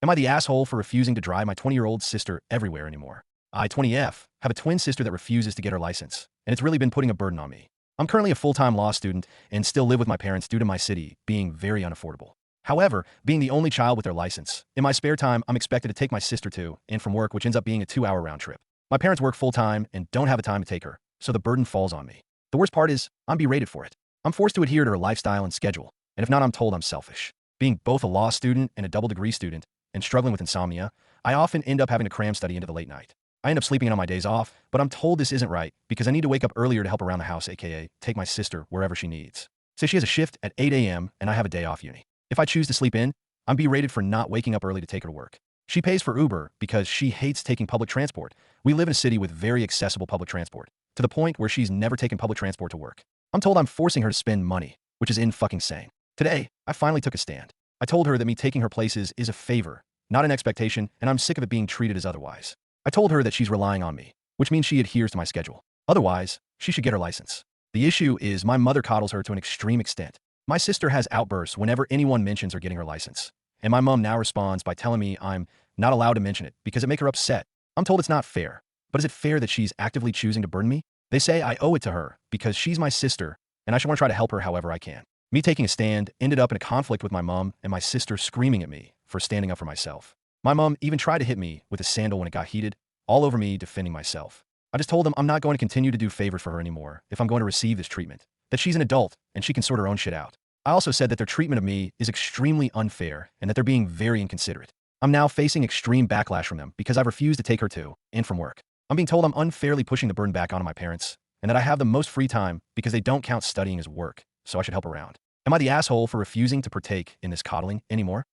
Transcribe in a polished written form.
Am I the asshole for refusing to drive my 20-year-old sister everywhere anymore? I, 20F, have a twin sister that refuses to get her license, and it's really been putting a burden on me. I'm currently a full-time law student and still live with my parents due to my city being very unaffordable. However, being the only child with their license, in my spare time, I'm expected to take my sister to and from work, which ends up being a 2-hour round trip. My parents work full-time and don't have the time to take her, so the burden falls on me. The worst part is, I'm berated for it. I'm forced to adhere to her lifestyle and schedule, and if not, I'm told I'm selfish. Being both a law student and a double degree student, and struggling with insomnia, I often end up having to cram study into the late night. I end up sleeping in on my days off, but I'm told this isn't right because I need to wake up earlier to help around the house, aka take my sister wherever she needs. Say she has a shift at 8 a.m. and I have a day off uni. If I choose to sleep in, I'm berated for not waking up early to take her to work. She pays for Uber because she hates taking public transport. We live in a city with very accessible public transport, to the point where she's never taken public transport to work. I'm told I'm forcing her to spend money, which is insane. Today, I finally took a stand. I told her that me taking her places is a favor, not an expectation, and I'm sick of it being treated as otherwise. I told her that she's relying on me, which means she adheres to my schedule. Otherwise, she should get her license. The issue is my mother coddles her to an extreme extent. My sister has outbursts whenever anyone mentions her getting her license. And my mom now responds by telling me I'm not allowed to mention it because it makes her upset. I'm told it's not fair. But is it fair that she's actively choosing to burden me? They say I owe it to her because she's my sister and I should want to try to help her however I can. Me taking a stand ended up in a conflict with my mom and my sister screaming at me for standing up for myself. My mom even tried to hit me with a sandal when it got heated, all over me defending myself. I just told them I'm not going to continue to do favors for her anymore if I'm going to receive this treatment, that she's an adult and she can sort her own shit out. I also said that their treatment of me is extremely unfair and that they're being very inconsiderate. I'm now facing extreme backlash from them because I've refused to take her to and from work. I'm being told I'm unfairly pushing the burden back onto my parents and that I have the most free time because they don't count studying as work, so I should help around. Am I the asshole for refusing to partake in this coddling anymore?